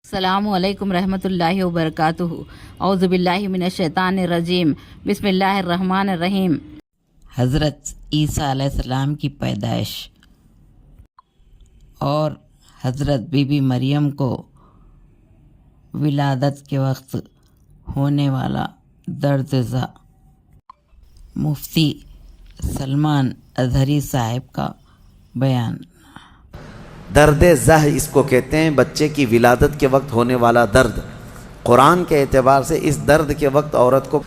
السلام علیکم رحمۃ اللہ وبرکاتہ۔ اعوذ باللہ من الشیطان الرجیم، بسم اللہ الرحمن الرحیم۔ حضرت عیسیٰ علیہ السلام کی پیدائش اور حضرت بی بی مریم کو ولادت کے وقت ہونے والا درد زا، مفتی سلمان اظہری صاحب کا بیان۔ درد زہ اس کو کہتے ہیں، بچے کی ولادت کے وقت ہونے والا درد۔ قرآن کے اعتبار سے اس درد کے وقت عورت کو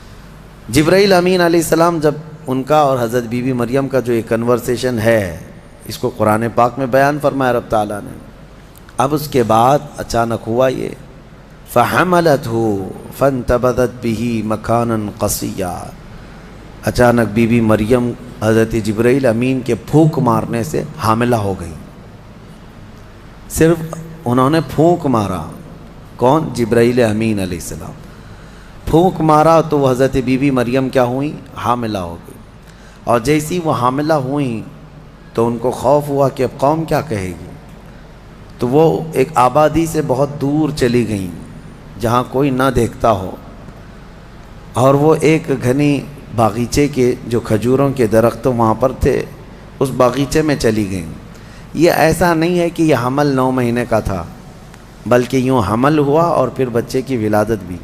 جبرائیل امین علیہ السلام جب ان کا اور حضرت بی بی مریم کا جو ایک کنورسیشن ہے، اس کو قرآن پاک میں بیان فرمایا رب تعالیٰ نے۔ اب اس کے بعد اچانک ہوا یہ فَحَمَلَتْهُ فَانْتَبَذَتْ بِهِ مَكَانًا قَصِيًّا، اچانک بی بی مریم حضرت جبرائیل امین کے پھونک مارنے سے حاملہ ہو گئی۔ صرف انہوں نے پھونک مارا، کون؟ جبرائیل امین علیہ السلام۔ پھونک مارا تو وہ حضرت بی بی مریم کیا ہوئیں؟ حاملہ ہو گئی۔ اور جیسی وہ حاملہ ہوئیں تو ان کو خوف ہوا کہ اب قوم کیا کہے گی، تو وہ ایک آبادی سے بہت دور چلی گئیں جہاں کوئی نہ دیکھتا ہو، اور وہ ایک گھنی باغیچے کے جو کھجوروں کے درخت وہاں پر تھے، اس باغیچے میں چلی گئیں۔ یہ ایسا نہیں ہے کہ یہ حمل 9 مہینے کا تھا، بلکہ یوں حمل ہوا اور پھر بچے کی ولادت بھی،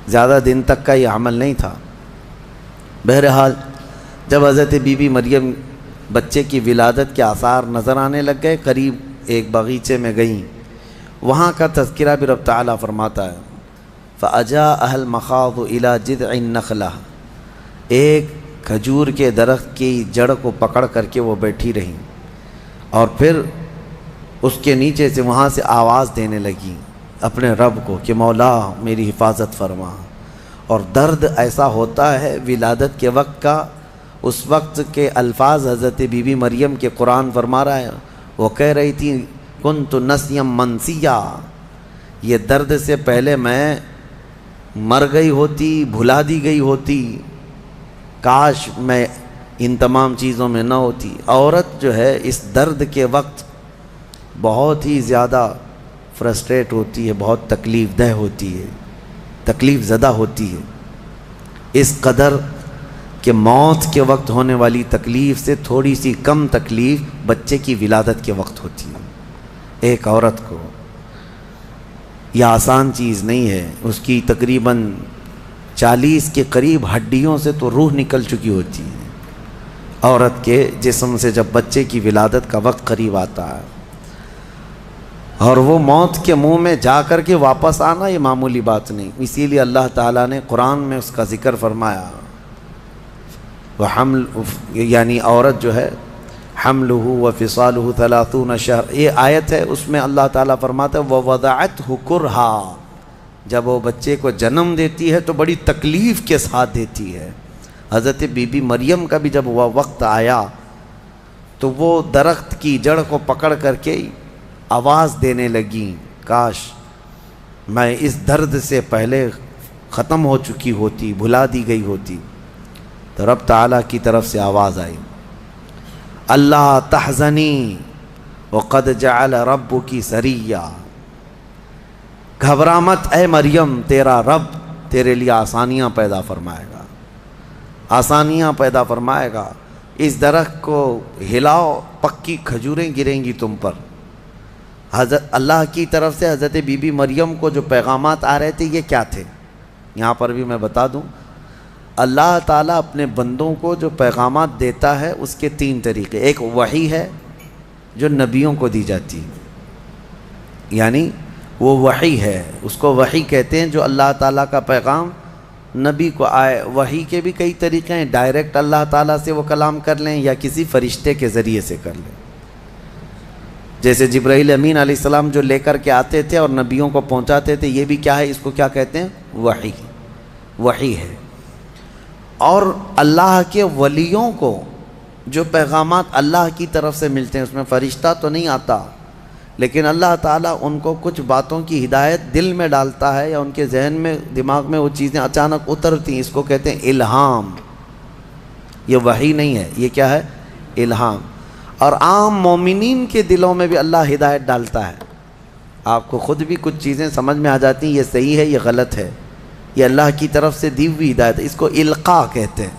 زیادہ دن تک کا یہ حمل نہیں تھا۔ بہرحال جب حضرت بی بی مریم بچے کی ولادت کے آثار نظر آنے لگ گئے، قریب ایک باغیچے میں گئیں۔ وہاں کا تذکرہ بھی رب تعالیٰ فرماتا ہے فَأَجَاءَهَا الْمَخَاضُ إِلَى جِذْعِ النَّخْلَةِ، ایک کھجور کے درخت کی جڑ کو پکڑ کر کے وہ بیٹھی رہیں، اور پھر اس کے نیچے سے وہاں سے آواز دینے لگی اپنے رب کو کہ مولا میری حفاظت فرما۔ اور درد ایسا ہوتا ہے ولادت کے وقت کا، اس وقت کے الفاظ حضرت بی بی مریم کے قرآن فرما رہا ہے، وہ کہہ رہی تھی کنت نسیا منسیا، یہ درد سے پہلے میں مر گئی ہوتی، بھلا دی گئی ہوتی، کاش میں ان تمام چیزوں میں نہ ہوتی۔ عورت جو ہے اس درد کے وقت بہت ہی زیادہ فرسٹریٹ ہوتی ہے، بہت تکلیف دہ ہوتی ہے، تکلیف زدہ ہوتی ہے، اس قدر کہ موت کے وقت ہونے والی تکلیف سے تھوڑی سی کم تکلیف بچے کی ولادت کے وقت ہوتی ہے۔ ایک عورت کو یہ آسان چیز نہیں ہے، اس کی تقریباً 40 کے قریب ہڈیوں سے تو روح نکل چکی ہوتی ہے عورت کے جسم سے جب بچے کی ولادت کا وقت قریب آتا ہے، اور وہ موت کے منہ میں جا کر کے واپس آنا یہ معمولی بات نہیں۔ اسی لیے اللہ تعالیٰ نے قرآن میں اس کا ذکر فرمایا، وحمل، یعنی عورت جو ہے حملہ وفصالہ 30 شہر، یہ آیت ہے، اس میں اللہ تعالیٰ فرماتا ہے ووضعتہ کرہا، جب وہ بچے کو جنم دیتی ہے تو بڑی تکلیف کے ساتھ دیتی ہے۔ حضرت بی بی مریم کا بھی جب وہ وقت آیا تو وہ درخت کی جڑ کو پکڑ کر کے آواز دینے لگیں کاش میں اس درد سے پہلے ختم ہو چکی ہوتی، بھلا دی گئی ہوتی۔ تو رب تعالیٰ کی طرف سے آواز آئی اللہ تحزنی وقد جعل ربکی سریا، گھبرا مت اے مریم، تیرا رب تیرے لیے آسانیاں پیدا فرمائے گا، آسانیاں پیدا فرمائے گا۔ اس درخت کو ہلاؤ، پکی کھجوریں گریں گی تم پر۔ حضرت اللہ کی طرف سے حضرت بی بی مریم کو جو پیغامات آ رہے تھے یہ کیا تھے، یہاں پر بھی میں بتا دوں۔ اللہ تعالیٰ اپنے بندوں کو جو پیغامات دیتا ہے اس کے 3 طریقے، ایک وحی ہے جو نبیوں کو دی جاتی ہے، یعنی وہ وحی ہے، اس کو وحی کہتے ہیں، جو اللہ تعالیٰ کا پیغام نبی کو آئے۔ وحی کے بھی کئی طریقے ہیں، ڈائریکٹ اللہ تعالیٰ سے وہ کلام کر لیں یا کسی فرشتے کے ذریعے سے کر لیں، جیسے جبرائیل امین علیہ السلام جو لے کر کے آتے تھے اور نبیوں کو پہنچاتے تھے، یہ بھی کیا ہے، اس کو کیا کہتے ہیں، وحی، وحی ہے۔ اور اللہ کے ولیوں کو جو پیغامات اللہ کی طرف سے ملتے ہیں، اس میں فرشتہ تو نہیں آتا، لیکن اللہ تعالیٰ ان کو کچھ باتوں کی ہدایت دل میں ڈالتا ہے، یا ان کے ذہن میں، دماغ میں وہ چیزیں اچانک اترتی ہیں، اس کو کہتے ہیں الہام۔ یہ وحی نہیں ہے، یہ کیا ہے، الہام۔ اور عام مومنین کے دلوں میں بھی اللہ ہدایت ڈالتا ہے، آپ کو خود بھی کچھ چیزیں سمجھ میں آ جاتی ہیں، یہ صحیح ہے یہ غلط ہے، یہ اللہ کی طرف سے دی ہوئی ہدایت ہے، اس کو القاء کہتے ہیں۔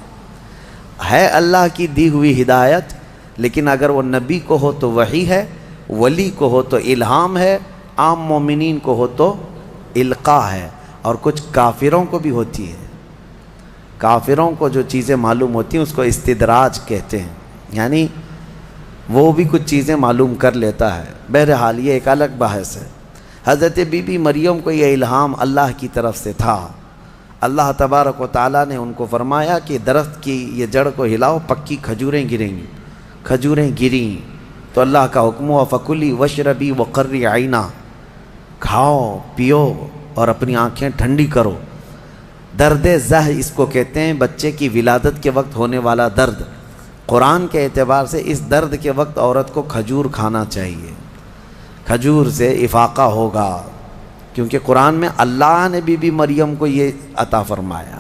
ہے اللہ کی دی ہوئی ہدایت، لیکن اگر وہ نبی کو ہو تو وحی ہے، ولی کو ہو تو الہام ہے، عام مومنین کو ہو تو القاء ہے، اور کچھ کافروں کو بھی ہوتی ہے۔ کافروں کو جو چیزیں معلوم ہوتی ہیں اس کو استدراج کہتے ہیں، یعنی وہ بھی کچھ چیزیں معلوم کر لیتا ہے۔ بہرحال یہ ایک الگ بحث ہے۔ حضرت بی بی مریم کو یہ الہام اللہ کی طرف سے تھا۔ اللہ تبارک و تعالیٰ نے ان کو فرمایا کہ درخت کی یہ جڑ کو ہلاؤ، پکی کھجوریں گریں گی۔ کھجوریں گریں تو اللہ کا حکم ہوا فکلی وشربی وقری عینا، کھاؤ پیو اور اپنی آنکھیں ٹھنڈی کرو۔ درد زہ اس کو کہتے ہیں، بچے کی ولادت کے وقت ہونے والا درد۔ قرآن کے اعتبار سے اس درد کے وقت عورت کو کھجور کھانا چاہیے، کھجور سے افاقہ ہوگا، کیونکہ قرآن میں اللہ نے بی بی مریم کو یہ عطا فرمایا۔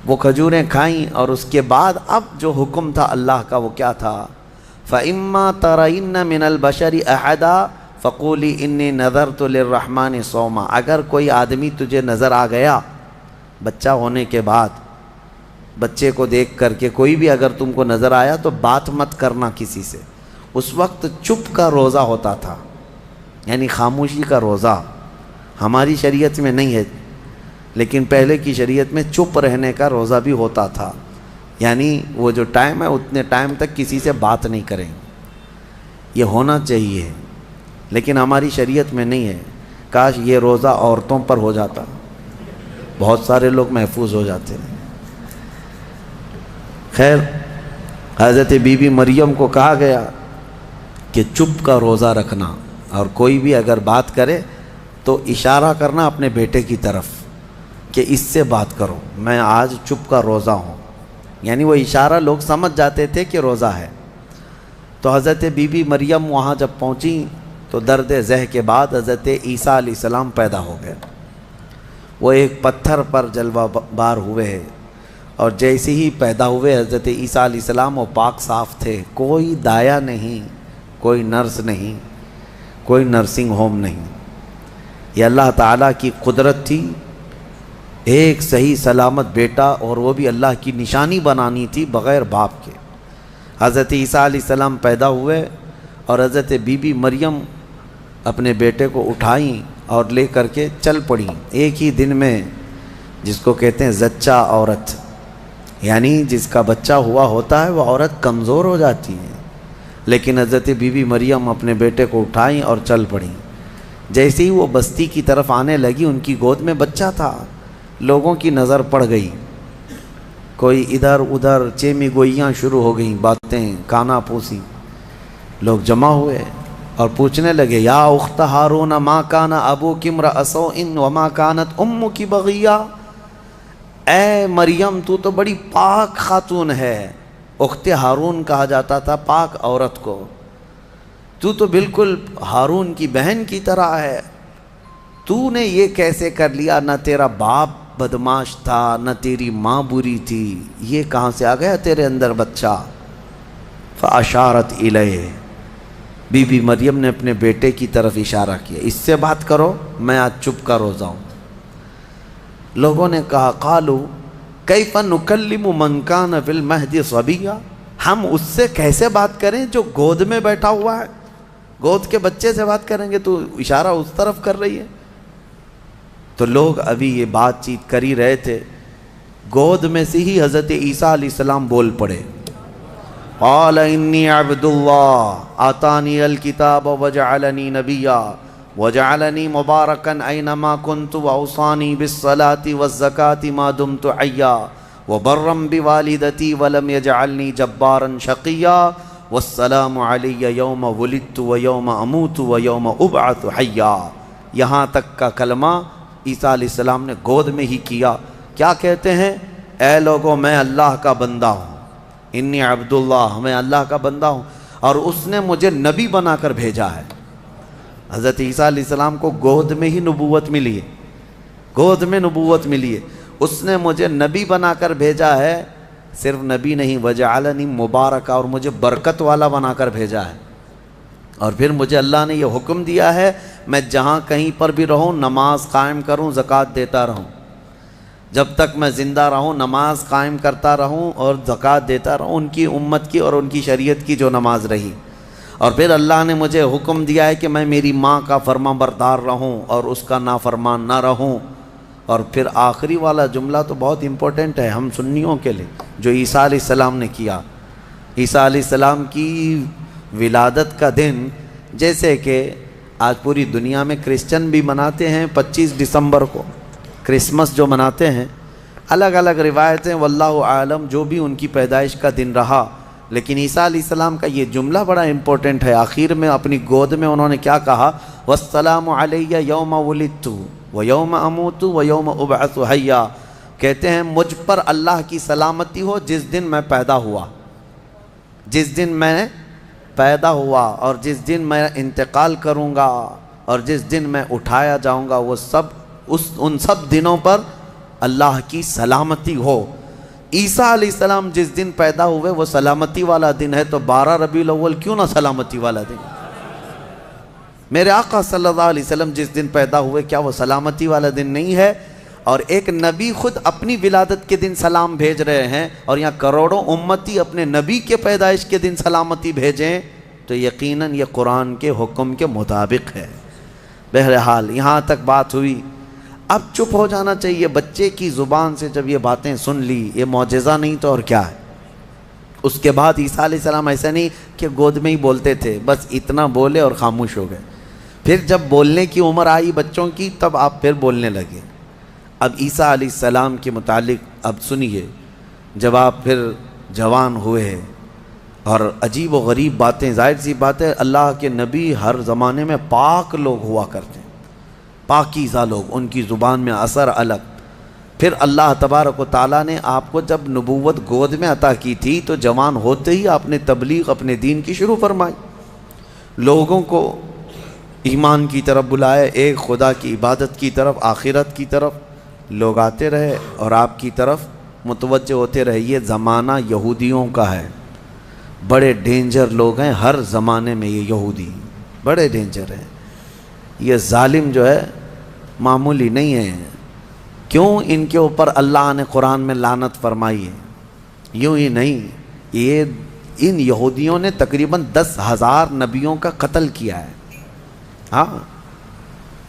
وہ کھجوریں کھائیں، اور اس کے بعد اب جو حکم تھا اللہ کا وہ کیا تھا؟ فَإِمَّا تَرَيِنَّ مِنَ الْبَشَرِ أَحَدًا فَقُولِي إِنِّي نَذَرْتُ لِلرَّحْمَنِ صَوْمًا۔ اگر کوئی آدمی تجھے نظر آ گیا بچہ ہونے کے بعد، بچے کو دیکھ کر کے کوئی بھی اگر تم کو نظر آیا تو بات مت کرنا کسی سے۔ اس وقت چپ کا روزہ ہوتا تھا، یعنی خاموشی کا روزہ۔ ہماری شریعت میں نہیں ہے، لیکن پہلے کی شریعت میں چپ رہنے کا روزہ بھی ہوتا تھا، یعنی وہ جو ٹائم ہے اتنے ٹائم تک کسی سے بات نہیں کریں، یہ ہونا چاہیے، لیکن ہماری شریعت میں نہیں ہے۔ کاش یہ روزہ عورتوں پر ہو جاتا، بہت سارے لوگ محفوظ ہو جاتے ہیں۔ خیر، حضرت بی بی مریم کو کہا گیا کہ چپ کا روزہ رکھنا، اور کوئی بھی اگر بات کرے تو اشارہ کرنا اپنے بیٹے کی طرف کہ اس سے بات کرو، میں آج چپ کا روزہ ہوں، یعنی وہ اشارہ لوگ سمجھ جاتے تھے کہ روزہ ہے۔ تو حضرت بی بی مریم وہاں جب پہنچی تو درد زہ کے بعد حضرت عیسیٰ علیہ السلام پیدا ہو گئے۔ وہ ایک پتھر پر جلوہ بار ہوئے، اور جیسے ہی پیدا ہوئے حضرت عیسیٰ علیہ السلام وہ پاک صاف تھے، کوئی دایا نہیں، کوئی نرس نہیں، کوئی نرسنگ ہوم نہیں۔ یہ اللہ تعالیٰ کی قدرت تھی، ایک صحیح سلامت بیٹا، اور وہ بھی اللہ کی نشانی بنانی تھی بغیر باپ کے۔ حضرت عیسیٰ علیہ السلام پیدا ہوئے، اور حضرت بی بی مریم اپنے بیٹے کو اٹھائیں اور لے کر کے چل پڑیں ایک ہی دن میں، جس کو کہتے ہیں زچہ عورت، یعنی جس کا بچہ ہوا ہوتا ہے وہ عورت کمزور ہو جاتی ہے، لیکن حضرت بی بی مریم اپنے بیٹے کو اٹھائیں اور چل پڑیں۔ جیسے ہی وہ بستی کی طرف آنے لگی، ان کی گود میں بچہ تھا، لوگوں کی نظر پڑ گئی، کوئی ادھر ادھر چیمی گوئیاں شروع ہو گئیں، باتیں کانا پوسی، لوگ جمع ہوئے اور پوچھنے لگے یا اخت ہارون ما کان ابوک امرأ سوء وما کانت امک بغیہ، اے مریم تو تو بڑی پاک خاتون ہے، اخت ہارون کہا جاتا تھا پاک عورت کو، تو بالکل ہارون کی بہن کی طرح ہے، تو نے یہ کیسے کر لیا؟ نہ تیرا باپ بدماش تھا، نہ تیری ماں بری تھی، یہ کہاں سے آ گیا تیرے اندر بچہ؟ فاشارت الیہ، بی بی مریم نے اپنے بیٹے کی طرف اشارہ کیا، اس سے بات کرو، میں آج چپ کا روزہ ہوں۔ لوگوں نے کہا قالوا کیف نکلم من کان فی المہد صبیہ، ہم اس سے کیسے بات کریں جو گود میں بیٹھا ہوا ہے؟ گود کے بچے سے بات کریں گے؟ تو اشارہ اس طرف کر رہی ہے۔ تو لوگ ابھی یہ بات چیت کر ہی رہے تھے، گود میں سے ہی حضرت عیسیٰ علیہ السلام بول پڑے، قال انی عبد اللہ آتانی الکتاب وجعلنی نبیا وجعلنی مبارکا اینما کنت واوصانی بالصلاة والزکاة ما دمت حیا وبرا بوالدتی ولم یجعلنی جبارا شقیا والسلام علی یوم ولدت ویوم اموت ویوم ابعث حیا۔ یہاں تک کا کلمہ عیسیٰ علیہ السلام نے گود میں ہی کیا۔ کیا کہتے ہیں؟ اے لوگوں، میں اللہ کا بندہ ہوں، انی عبداللہ، میں اللہ کا بندہ ہوں، اور اس نے مجھے نبی بنا کر بھیجا ہے۔ حضرت عیسیٰ علیہ السلام کو گود میں ہی نبوت ملی ہے، گود میں نبوت ملی ہے، اس نے مجھے نبی بنا کر بھیجا ہے۔ صرف نبی نہیں، وجعلنی مبارکہ، اور مجھے برکت والا بنا کر بھیجا ہے۔ اور پھر مجھے اللہ نے یہ حکم دیا ہے میں جہاں کہیں پر بھی رہوں نماز قائم کروں، زکوٰۃ دیتا رہوں، جب تک میں زندہ رہوں نماز قائم کرتا رہوں اور زکوٰۃ دیتا رہوں، ان کی امت کی اور ان کی شریعت کی جو نماز رہی۔ اور پھر اللہ نے مجھے حکم دیا ہے کہ میں میری ماں کا فرما بردار رہوں اور اس کا نافرمان نہ رہوں۔ اور پھر آخری والا جملہ تو بہت امپورٹنٹ ہے ہم سنیوں کے لیے، جو عیسیٰ علیہ السلام نے کیا۔ عیسیٰ علیہ السلام کی ولادت کا دن جیسے کہ آج پوری دنیا میں کرسچن بھی مناتے ہیں 25 دسمبر کو، کرسمس جو مناتے ہیں، الگ الگ روایتیں واللہ عالم جو بھی ان کی پیدائش کا دن رہا، لیکن عیسیٰ علیہ السلام کا یہ جملہ بڑا امپورٹنٹ ہے۔ آخر میں اپنی گود میں انہوں نے کیا کہا؟ والسلام علیہ یوم ولدت ویوم اموت ویوم ابعث حیا، کہتے ہیں مجھ پر اللہ کی سلامتی ہو جس دن میں پیدا ہوا، جس دن میں پیدا ہوا اور جس دن میں انتقال کروں گا اور جس دن میں اٹھایا جاؤں گا، وہ سب ان سب دنوں پر اللہ کی سلامتی ہو۔ عیسیٰ علیہ السلام جس دن پیدا ہوئے وہ سلامتی والا دن ہے، تو 12 ربیع الاول کیوں نہ سلامتی والا دن؟ میرے آقا صلی اللہ علیہ وسلم جس دن پیدا ہوئے کیا وہ سلامتی والا دن نہیں ہے؟ اور ایک نبی خود اپنی ولادت کے دن سلام بھیج رہے ہیں، اور یہاں کروڑوں امتی اپنے نبی کے پیدائش کے دن سلامتی بھیجیں، تو یقیناً یہ قرآن کے حکم کے مطابق ہے۔ بہرحال یہاں تک بات ہوئی، اب چپ ہو جانا چاہیے۔ بچے کی زبان سے جب یہ باتیں سن لی، یہ معجزہ نہیں تو اور کیا ہے؟ اس کے بعد عیسیٰ علیہ السلام ایسا نہیں کہ گود میں ہی بولتے تھے، بس اتنا بولے اور خاموش ہو گئے۔ پھر جب بولنے کی عمر آئی بچوں کی، تب آپ پھر بولنے لگے۔ اب عیسیٰ علیہ السلام کے متعلق اب سنیے، جب آپ پھر جوان ہوئے اور عجیب و غریب باتیں، ظاہر سی بات ہے اللہ کے نبی ہر زمانے میں پاک لوگ ہوا کرتے ہیں، پاکیزہ لوگ، ان کی زبان میں اثر الگ۔ پھر اللہ تبارک و تعالیٰ نے آپ کو جب نبوت گود میں عطا کی تھی تو جوان ہوتے ہی آپ نے تبلیغ اپنے دین کی شروع فرمائی، لوگوں کو ایمان کی طرف بلائے، ایک خدا کی عبادت کی طرف، آخرت کی طرف لوگ آتے رہے اور آپ کی طرف متوجہ ہوتے رہے۔ یہ زمانہ یہودیوں کا ہے، بڑے ڈینجر لوگ ہیں ہر زمانے میں، یہ یہودی بڑے ڈینجر ہیں۔ یہ ظالم جو ہے معمولی نہیں ہے، کیوں ان کے اوپر اللہ نے قرآن میں لعنت فرمائی ہے؟ یوں ہی نہیں، یہ ان یہودیوں نے تقریباً 10,000 نبیوں کا قتل کیا ہے۔ ہاں،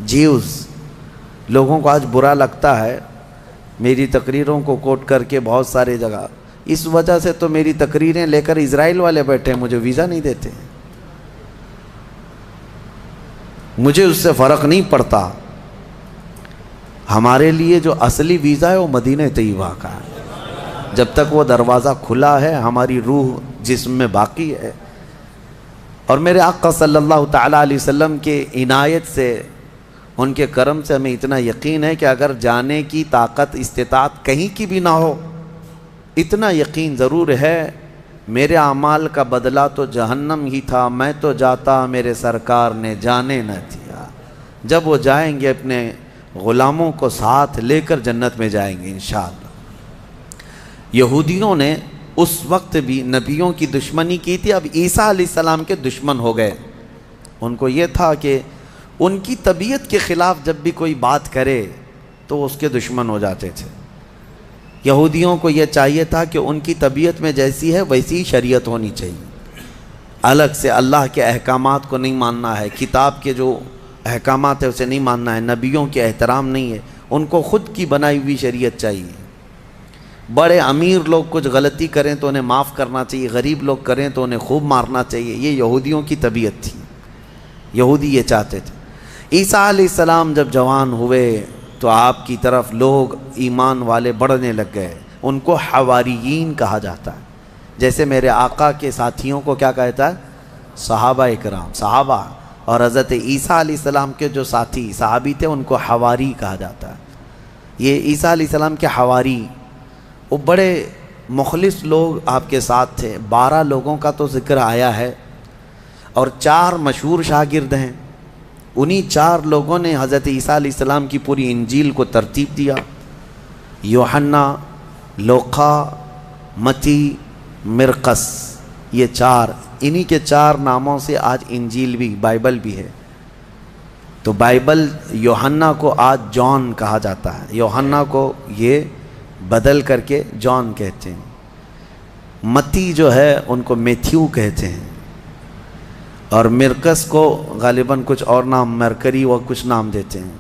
جیوز لوگوں کو آج برا لگتا ہے میری تقریروں کو کوٹ کر کے بہت سارے جگہ، اس وجہ سے تو میری تقریریں لے کر اسرائیل والے بیٹھے ہیں، مجھے ویزا نہیں دیتے، مجھے اس سے فرق نہیں پڑتا۔ ہمارے لیے جو اصلی ویزا ہے وہ مدینہ طیبہ کا ہے، جب تک وہ دروازہ کھلا ہے ہماری روح جسم میں باقی ہے۔ اور میرے آقا صلی اللہ تعالیٰ علیہ وسلم کے عنایت سے، ان کے کرم سے ہمیں اتنا یقین ہے کہ اگر جانے کی طاقت استطاعت کہیں کی بھی نہ ہو، اتنا یقین ضرور ہے میرے اعمال کا بدلہ تو جہنم ہی تھا، میں تو جاتا میرے سرکار نے جانے نہ دیا۔ جب وہ جائیں گے اپنے غلاموں کو ساتھ لے کر جنت میں جائیں گے انشاءاللہ۔ یہودیوں نے اس وقت بھی نبیوں کی دشمنی کی تھی، اب عیسیٰ علیہ السلام کے دشمن ہو گئے۔ ان کو یہ تھا کہ ان کی طبیعت کے خلاف جب بھی کوئی بات کرے تو اس کے دشمن ہو جاتے تھے۔ یہودیوں کو یہ چاہیے تھا کہ ان کی طبیعت میں جیسی ہے ویسی شریعت ہونی چاہیے، الگ سے اللہ کے احکامات کو نہیں ماننا ہے، کتاب کے جو احکامات ہے اسے نہیں ماننا ہے، نبیوں کے احترام نہیں ہے، ان کو خود کی بنائی ہوئی شریعت چاہیے۔ بڑے امیر لوگ کچھ غلطی کریں تو انہیں معاف کرنا چاہیے، غریب لوگ کریں تو انہیں خوب مارنا چاہیے، یہ یہودیوں کی طبیعت تھی، یہودی یہ چاہتے تھے۔ عیسیٰ علیہ السلام جب جوان ہوئے تو آپ کی طرف لوگ ایمان والے بڑھنے لگ گئے، ان کو حواریین کہا جاتا ہے، جیسے میرے آقا کے ساتھیوں کو کیا کہتا ہے؟ صحابہ اکرام، صحابہ، اور حضرت عیسیٰ علیہ السلام کے جو ساتھی صحابی تھے ان کو حواری کہا جاتا ہے۔ یہ عیسیٰ علیہ السلام کے حواری، وہ بڑے مخلص لوگ آپ کے ساتھ تھے۔ 12 لوگوں کا تو ذکر آیا ہے اور 4 مشہور شاگرد ہیں، انہی 4 لوگوں نے حضرت عیسیٰ علیہ السلام کی پوری انجیل کو ترتیب دیا۔ یوحنا، لوقا، متی، مرقس، یہ 4 انہی کے 4 ناموں سے آج انجیل بھی، بائبل بھی ہے. تو بائبل یوحنا کو آج جان کہا جاتا ہے، یوحنا کو یہ بدل کر کے جان کہتے ہیں. متی جو ہے ان کو میتھیو کہتے ہیں، اور مرکس کو غالباً کچھ اور نام، مرکری و کچھ نام دیتے ہیں.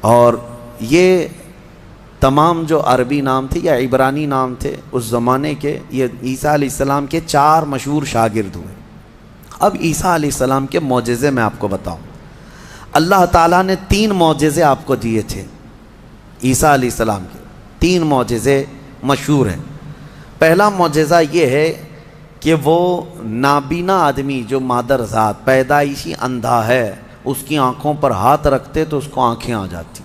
اور یہ تمام جو عربی نام تھے یا عبرانی نام تھے اس زمانے کے، یہ عیسیٰ علیہ السلام کے 4 مشہور شاگرد ہوئے. اب عیسیٰ علیہ السلام کے معجزے میں آپ کو بتاؤں. اللہ تعالیٰ نے 3 معجزے آپ کو دیے تھے عیسیٰ علیہ السلام کے. 3 معجزے مشہور ہیں. پہلا معجزہ یہ ہے کہ وہ نابینا آدمی جو مادر ذات پیدائشی اندھا ہے، اس کی آنکھوں پر ہاتھ رکھتے تو اس کو آنکھیں آ جاتی.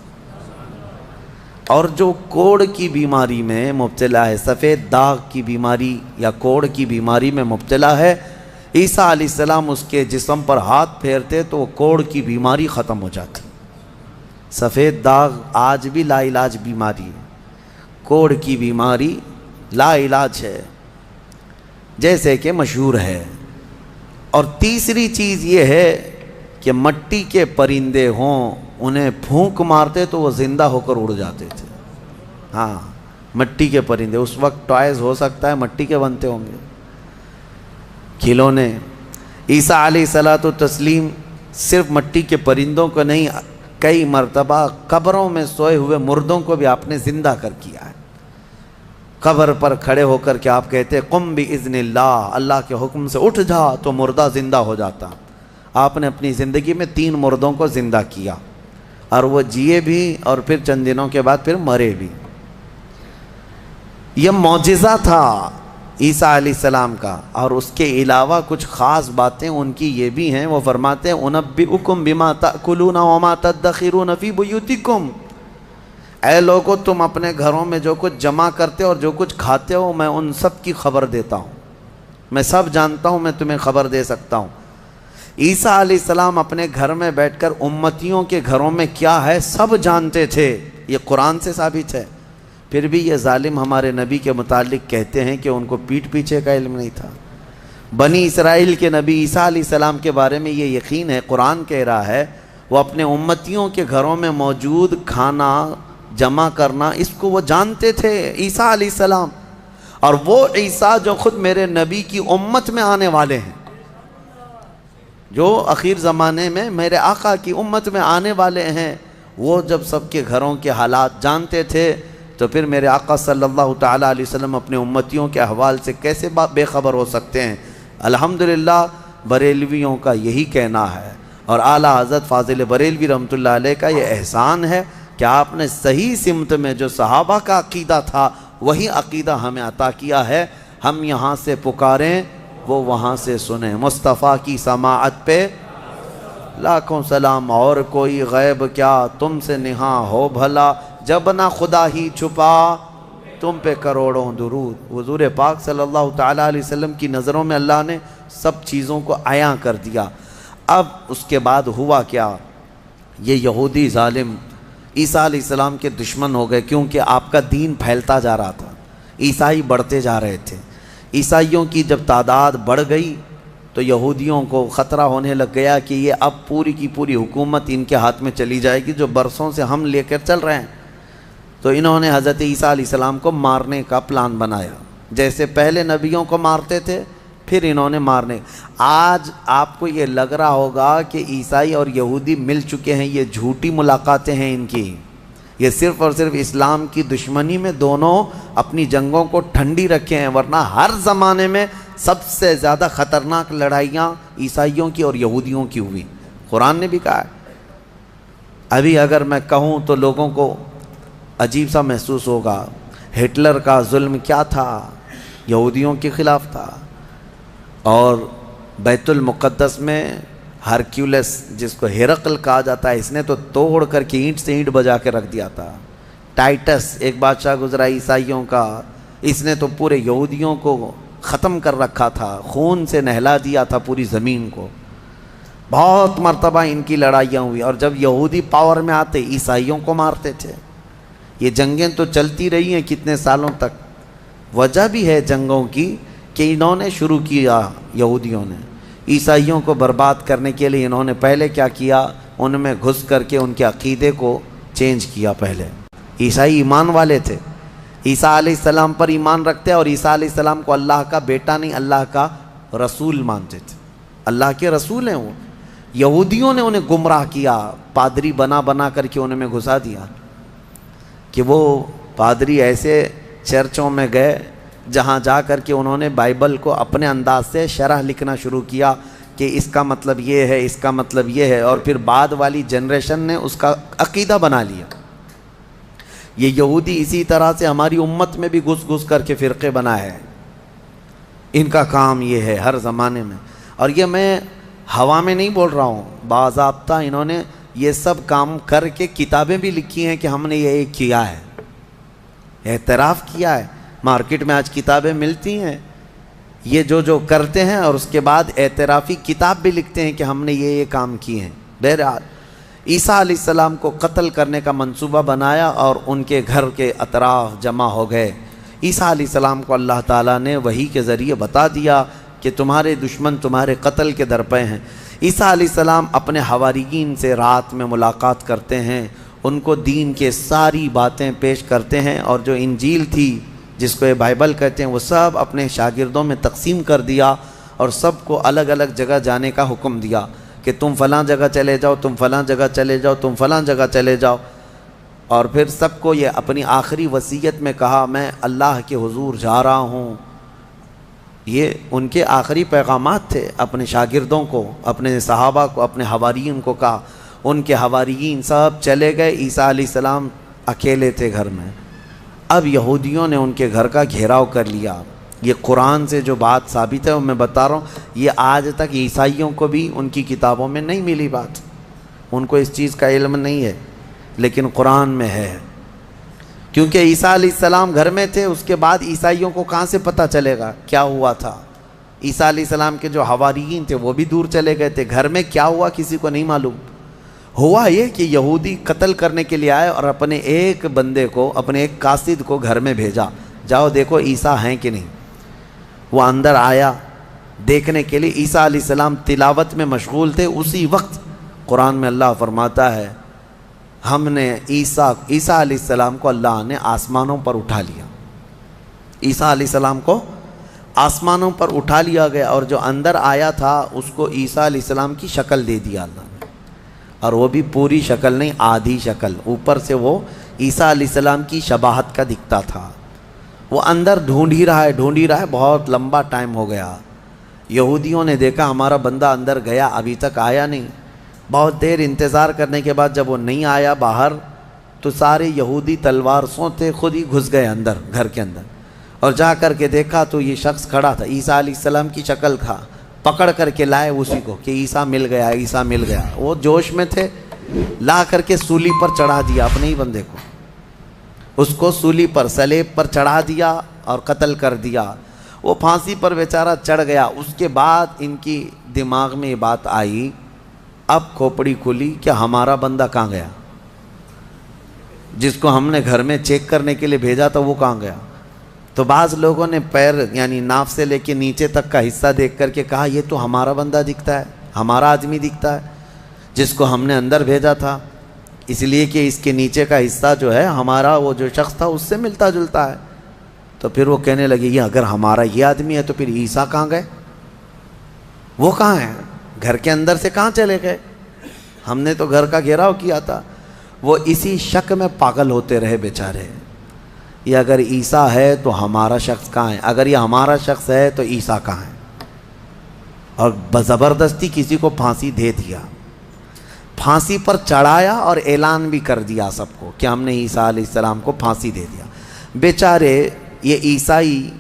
اور جو کوڑ کی بیماری میں مبتلا ہے، سفید داغ کی بیماری یا کوڑ کی بیماری میں مبتلا ہے، عیسیٰ علیہ السلام اس کے جسم پر ہاتھ پھیرتے تو وہ کوڑ کی بیماری ختم ہو جاتی. سفید داغ آج بھی لا علاج بیماری ہے، کوڑ کی بیماری لا علاج ہے جیسے کہ مشہور ہے. اور تیسری چیز یہ ہے کہ مٹی کے پرندے ہوں، انہیں پھونک مارتے تو وہ زندہ ہو کر اڑ جاتے تھے. ہاں، مٹی کے پرندے. اس وقت ٹوائز ہو سکتا ہے مٹی کے بنتے ہوں گے، کھلونے. عیسیٰ علیہ الصلوۃ والتسلیم صرف مٹی کے پرندوں کو نہیں، کئی مرتبہ قبروں میں سوئے ہوئے مردوں کو بھی آپ نے زندہ کر کیا ہے. قبر پر کھڑے ہو کر کے آپ کہتے قم باذن اللہ، اللہ کے حکم سے اٹھ جا، تو مردہ زندہ ہو جاتا. آپ نے اپنی زندگی میں 3 مردوں کو زندہ کیا، اور وہ جیے بھی اور پھر چند دنوں کے بعد پھر مرے بھی. یہ معجزہ تھا عیسیٰ علیہ السلام کا. اور اس کے علاوہ کچھ خاص باتیں ان کی یہ بھی ہیں. وہ فرماتے ہیں انبئکم بما تأکلون وما تدخرون فی بیوتکم، اے لوگو تم اپنے گھروں میں جو کچھ جمع کرتے اور جو کچھ کھاتے ہو میں ان سب کی خبر دیتا ہوں، میں سب جانتا ہوں، میں تمہیں خبر دے سکتا ہوں. عیسیٰ علیہ السلام اپنے گھر میں بیٹھ کر امتیوں کے گھروں میں کیا ہے سب جانتے تھے. یہ قرآن سے ثابت ہے. پھر بھی یہ ظالم ہمارے نبی کے متعلق کہتے ہیں کہ ان کو پیٹھ پیچھے کا علم نہیں تھا. بنی اسرائیل کے نبی عیسیٰ علیہ السلام کے بارے میں یہ یقین ہے، قرآن کہہ رہا ہے وہ اپنے امتیوں کے گھروں میں موجود کھانا جمع کرنا اس کو وہ جانتے تھے عیسیٰ علیہ السلام. اور وہ عیسیٰ جو خود میرے نبی کی امت میں آنے والے ہیں، جو اخیر زمانے میں میرے آقا کی امت میں آنے والے ہیں، وہ جب سب کے گھروں کے حالات جانتے تھے تو پھر میرے آقا صلی اللہ تعالیٰ علیہ وسلم اپنے امتیوں کے احوال سے کیسے بے خبر ہو سکتے ہیں. الحمدللہ بریلویوں کا یہی کہنا ہے، اور اعلیٰ حضرت فاضل بریلوی رحمۃ اللہ علیہ کا یہ احسان ہے کہ آپ نے صحیح سمت میں جو صحابہ کا عقیدہ تھا وہی عقیدہ ہمیں عطا کیا ہے. ہم یہاں سے پکاریں وہ وہاں سے سنیں. مصطفیٰ کی سماعت پہ لاکھوں سلام، اور کوئی غیب کیا تم سے نہاں ہو بھلا، جب نہ خدا ہی چھپا تم پہ کروڑوں درود. حضور پاک صلی اللہ تعالیٰ علیہ وسلم کی نظروں میں اللہ نے سب چیزوں کو عیاں کر دیا. اب اس کے بعد ہوا کیا، یہ یہودی ظالم عیسیٰ علیہ السلام کے دشمن ہو گئے، کیونکہ آپ کا دین پھیلتا جا رہا تھا، عیسائی بڑھتے جا رہے تھے. عیسائیوں کی جب تعداد بڑھ گئی تو یہودیوں کو خطرہ ہونے لگ گیا کہ یہ اب پوری کی پوری حکومت ان کے ہاتھ میں چلی جائے گی جو برسوں سے ہم لے کر چل رہے ہیں. تو انہوں نے حضرت عیسیٰ علیہ السلام کو مارنے کا پلان بنایا. جیسے پہلے نبیوں کو مارتے تھے پھر انہوں نے مارنے. آج آپ کو یہ لگ رہا ہوگا کہ عیسائی اور یہودی مل چکے ہیں، یہ جھوٹی ملاقاتیں ہیں ان کی. یہ صرف اور صرف اسلام کی دشمنی میں دونوں اپنی جنگوں کو ٹھنڈی رکھے ہیں، ورنہ ہر زمانے میں سب سے زیادہ خطرناک لڑائیاں عیسائیوں کی اور یہودیوں کی ہوئی. قرآن نے بھی کہا ہے. ابھی اگر میں کہوں تو لوگوں کو عجیب سا محسوس ہوگا. ہٹلر کا ظلم کیا تھا، یہودیوں کے خلاف تھا. اور بیت المقدس میں ہرکیولس جس کو ہرقل کہا جاتا ہے، اس نے تو توڑ کر کے اینٹ سے اینٹ بجا کے رکھ دیا تھا. ٹائٹس ایک بادشاہ گزرا عیسائیوں کا، اس نے تو پورے یہودیوں کو ختم کر رکھا تھا، خون سے نہلا دیا تھا پوری زمین کو. بہت مرتبہ ان کی لڑائیاں ہوئی، اور جب یہودی پاور میں آتے عیسائیوں کو مارتے تھے. یہ جنگیں تو چلتی رہی ہیں کتنے سالوں تک. وجہ بھی ہے جنگوں کی کہ انہوں نے شروع کیا، یہودیوں نے عیسائیوں کو برباد کرنے کے لیے انہوں نے پہلے کیا کیا، ان میں گھس کر کے ان کے عقیدے کو چینج کیا۔ پہلے عیسائی ایمان والے تھے، عیسیٰ علیہ السلام پر ایمان رکھتے اور عیسیٰ علیہ السلام کو اللہ کا بیٹا نہیں، اللہ کا رسول مانتے تھے، اللہ کے رسول ہیں وہ۔ یہودیوں نے انہیں گمراہ کیا، پادری بنا بنا کر کے ان میں گھسا دیا کہ وہ پادری ایسے چرچوں میں گئے جہاں جا کر کے انہوں نے بائبل کو اپنے انداز سے شرح لکھنا شروع کیا کہ اس کا مطلب یہ ہے، اس کا مطلب یہ ہے، اور پھر بعد والی جنریشن نے اس کا عقیدہ بنا لیا۔ یہ یہودی اسی طرح سے ہماری امت میں بھی گھس گھس کر کے فرقے بنائے ہیں، ان کا کام یہ ہے ہر زمانے میں۔ اور یہ میں ہوا میں نہیں بول رہا ہوں، باضابطہ انہوں نے یہ سب کام کر کے کتابیں بھی لکھی ہیں کہ ہم نے یہ کیا ہے، اعتراف کیا ہے۔ مارکیٹ میں آج کتابیں ملتی ہیں یہ جو کرتے ہیں، اور اس کے بعد اعترافی کتاب بھی لکھتے ہیں کہ ہم نے یہ کام کیے ہیں۔ بہرحال عیسیٰ علیہ السلام کو قتل کرنے کا منصوبہ بنایا اور ان کے گھر کے اطراف جمع ہو گئے۔ عیسیٰ علیہ السلام کو اللہ تعالیٰ نے وحی کے ذریعے بتا دیا کہ تمہارے دشمن تمہارے قتل کے درپے ہیں۔ عیسیٰ علیہ السلام اپنے حواریین سے رات میں ملاقات کرتے ہیں، ان کو دین کے ساری باتیں پیش کرتے ہیں، اور جو انجیل تھی جس کو یہ بائبل کہتے ہیں وہ سب اپنے شاگردوں میں تقسیم کر دیا، اور سب کو الگ الگ جگہ جانے کا حکم دیا کہ تم فلاں جگہ چلے جاؤ، تم فلاں جگہ چلے جاؤ، تم فلاں جگہ چلے جاؤ۔ اور پھر سب کو یہ اپنی آخری وصیت میں کہا میں اللہ کے حضور جا رہا ہوں۔ یہ ان کے آخری پیغامات تھے اپنے شاگردوں کو، اپنے صحابہ کو، اپنے حواریین کو کہا۔ ان کے حواریین سب چلے گئے، عیسیٰ علیہ السلام اکیلے تھے گھر میں۔ اب یہودیوں نے ان کے گھر کا گھیراؤ کر لیا۔ یہ قرآن سے جو بات ثابت ہے وہ میں بتا رہا ہوں، یہ آج تک عیسائیوں کو بھی ان کی کتابوں میں نہیں ملی بات، ان کو اس چیز کا علم نہیں ہے، لیکن قرآن میں ہے۔ کیونکہ عیسیٰ علیہ السلام گھر میں تھے، اس کے بعد عیسائیوں کو کہاں سے پتہ چلے گا کیا ہوا تھا؟ عیسیٰ علیہ السلام کے جو حواریین تھے وہ بھی دور چلے گئے تھے، گھر میں کیا ہوا کسی کو نہیں معلوم۔ ہوا یہ کہ یہودی قتل کرنے کے لیے آئے اور اپنے ایک بندے کو، اپنے ایک قاصد کو گھر میں بھیجا، جاؤ دیکھو عیسیٰ ہیں کہ نہیں۔ وہ اندر آیا دیکھنے کے لیے، عیسیٰ علیہ السلام تلاوت میں مشغول تھے۔ اسی وقت قرآن میں اللہ فرماتا ہے ہم نے عیسیٰ علیہ السلام کو اللہ نے آسمانوں پر اٹھا لیا۔ عیسیٰ علیہ السلام کو آسمانوں پر اٹھا لیا گیا، اور جو اندر آیا تھا اس کو عیسیٰ علیہ السلام کی شکل دے دیا اللہ نے، اور وہ بھی پوری شکل نہیں، آدھی شکل، اوپر سے وہ عیسیٰ علیہ السلام کی شباہت کا دکھتا تھا۔ وہ اندر ڈھونڈ ہی رہا ہے، بہت لمبا ٹائم ہو گیا۔ یہودیوں نے دیکھا ہمارا بندہ اندر گیا ابھی تک آیا نہیں، بہت دیر انتظار کرنے کے بعد جب وہ نہیں آیا باہر، تو سارے یہودی تلوار سوتے خود ہی گھس گئے اندر، گھر کے اندر، اور جا کر کے دیکھا تو یہ شخص کھڑا تھا، عیسیٰ علیہ السلام کی شکل تھا، پکڑ کر کے لائے اسی کو کہ عیسیٰ مل گیا، عیسیٰ مل گیا۔ وہ جوش میں تھے، لا کر کے سولی پر چڑھا دیا اپنے ہی بندے کو، اس کو سولی پر، سلیب پر چڑھا دیا اور قتل کر دیا۔ وہ پھانسی پر بیچارہ چڑھ گیا۔ اس کے بعد ان کی دماغ میں یہ بات آئی، اب کھوپڑی کھلی کہ ہمارا بندہ کہاں گیا، جس کو ہم نے گھر میں چیک کرنے کے لیے بھیجا تھا وہ کہاں گیا؟ تو بعض لوگوں نے پیر یعنی ناف سے لے کے نیچے تک کا حصہ دیکھ کر کے کہا یہ تو ہمارا بندہ دکھتا ہے، ہمارا آدمی دکھتا ہے جس کو ہم نے اندر بھیجا تھا، اس لیے کہ اس کے نیچے کا حصہ جو ہے ہمارا وہ جو شخص تھا اس سے ملتا جلتا ہے۔ تو پھر وہ کہنے لگے یہ اگر ہمارا یہ آدمی ہے تو پھر عیسیٰ کہاں گئے، وہ کہاں ہیں، گھر کے اندر سے کہاں چلے گئے، ہم نے تو گھر کا گھیراؤ کیا تھا۔ وہ اسی شک میں پاگل ہوتے رہے بیچارے، یہ اگر عیسیٰ ہے تو ہمارا شخص کہاں ہے، اگر یہ ہمارا شخص ہے تو عیسیٰ کہاں ہے، اور زبردستی کسی کو پھانسی دے دیا، پھانسی پر چڑھایا اور اعلان بھی کر دیا سب کو کہ ہم نے عیسیٰ علیہ السلام کو پھانسی دے دیا۔ بیچارے یہ عیسائی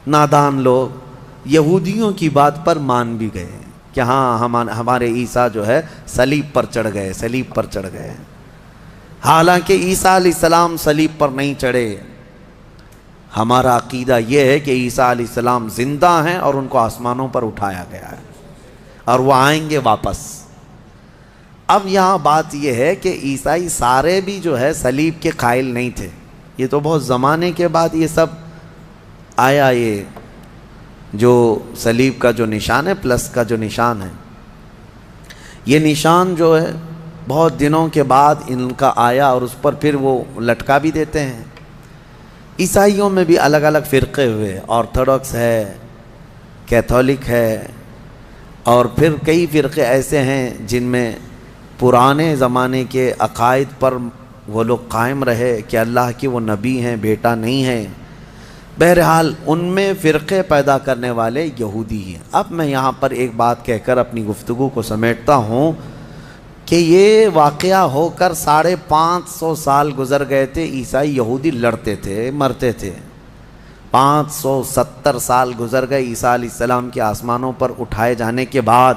نادان لوگ یہودیوں کی بات پر مان بھی گئے کہ ہاں ہمارے عیسیٰ جو ہے صلیب پر چڑھ گئے، صلیب پر چڑھ گئے، حالانکہ عیسیٰ علیہ السلام صلیب پر نہیں چڑھے۔ ہمارا عقیدہ یہ ہے کہ عیسیٰ علیہ السلام زندہ ہیں اور ان کو آسمانوں پر اٹھایا گیا ہے اور وہ آئیں گے واپس۔ اب یہاں بات یہ ہے کہ عیسائی سارے بھی جو ہے صلیب کے قائل نہیں تھے، یہ تو بہت زمانے کے بعد یہ سب آیا، یہ جو صلیب کا جو نشان ہے، پلس کا جو نشان ہے، یہ نشان جو ہے بہت دنوں کے بعد ان کا آیا اور اس پر پھر وہ لٹکا بھی دیتے ہیں۔ عیسائیوں میں بھی الگ الگ فرقے ہوئے، آرتھوڈکس ہے، کیتھولک ہے، اور پھر کئی فرقے ایسے ہیں جن میں پرانے زمانے کے عقائد پر وہ لوگ قائم رہے کہ اللہ کی وہ نبی ہیں، بیٹا نہیں ہیں۔ بہرحال ان میں فرقے پیدا کرنے والے یہودی ہیں۔ اب میں یہاں پر ایک بات کہہ کر اپنی گفتگو کو سمیٹتا ہوں کہ یہ واقعہ ہو کر 550 سال گزر گئے تھے، عیسائی یہودی لڑتے تھے، مرتے تھے۔ 570 سال گزر گئے عیسیٰ علیہ السلام کے آسمانوں پر اٹھائے جانے کے بعد،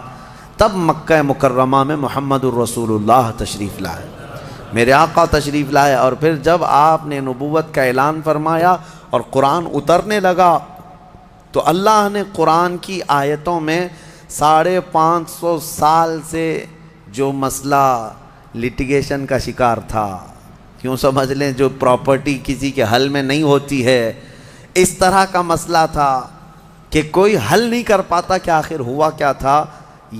تب مکہ مکرمہ میں محمد الرسول اللہ تشریف لائے، میرے آقا تشریف لائے، اور پھر جب آپ نے نبوت کا اعلان فرمایا اور قرآن اترنے لگا تو اللہ نے قرآن کی آیتوں میں 550 سال سے جو مسئلہ لٹیگیشن کا شکار تھا، کیوں سمجھ لیں جو پراپرٹی کسی کے حل میں نہیں ہوتی ہے، اس طرح کا مسئلہ تھا کہ کوئی حل نہیں کر پاتا کہ آخر ہوا کیا تھا۔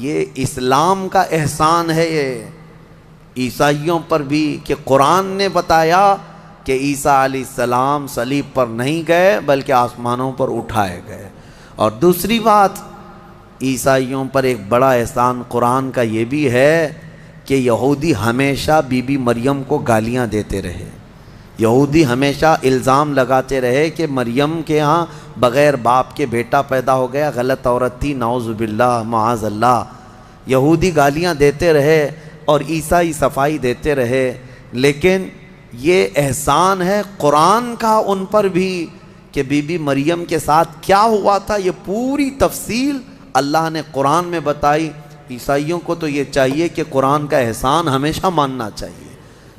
یہ اسلام کا احسان ہے یہ عیسائیوں پر بھی کہ قرآن نے بتایا کہ عیسیٰ علیہ السلام صلیب پر نہیں گئے بلکہ آسمانوں پر اٹھائے گئے۔ اور دوسری بات، عیسائیوں پر ایک بڑا احسان قرآن کا یہ بھی ہے کہ یہودی ہمیشہ بی بی مریم کو گالیاں دیتے رہے، یہودی ہمیشہ الزام لگاتے رہے کہ مریم کے ہاں بغیر باپ کے بیٹا پیدا ہو گیا، غلط عورت تھی، نعوذ باللہ معاذ اللہ۔ یہودی گالیاں دیتے رہے اور عیسائی صفائی دیتے رہے، لیکن یہ احسان ہے قرآن کا ان پر بھی کہ بی بی مریم کے ساتھ کیا ہوا تھا، یہ پوری تفصیل اللہ نے قرآن میں بتائی۔ عیسائیوں کو تو یہ چاہیے کہ قرآن کا احسان ہمیشہ ماننا چاہیے،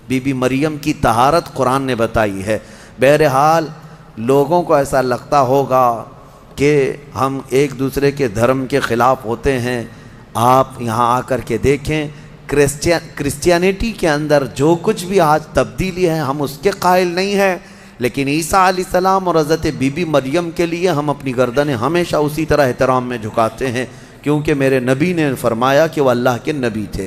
بی بی مریم کی طہارت قرآن نے بتائی ہے۔ بہرحال لوگوں کو ایسا لگتا ہوگا کہ ہم ایک دوسرے کے دھرم کے خلاف ہوتے ہیں، آپ یہاں آ کر کے دیکھیں کرسچینٹی کے اندر جو کچھ بھی آج تبدیلی ہے ہم اس کے قائل نہیں ہیں، لیکن عیسیٰ علیہ السلام اور حضرت بی بی مریم کے لیے ہم اپنی گردنیں ہمیشہ اسی طرح احترام میں جھکاتے ہیں، کیونکہ میرے نبی نے فرمایا کہ وہ اللہ کے نبی تھے۔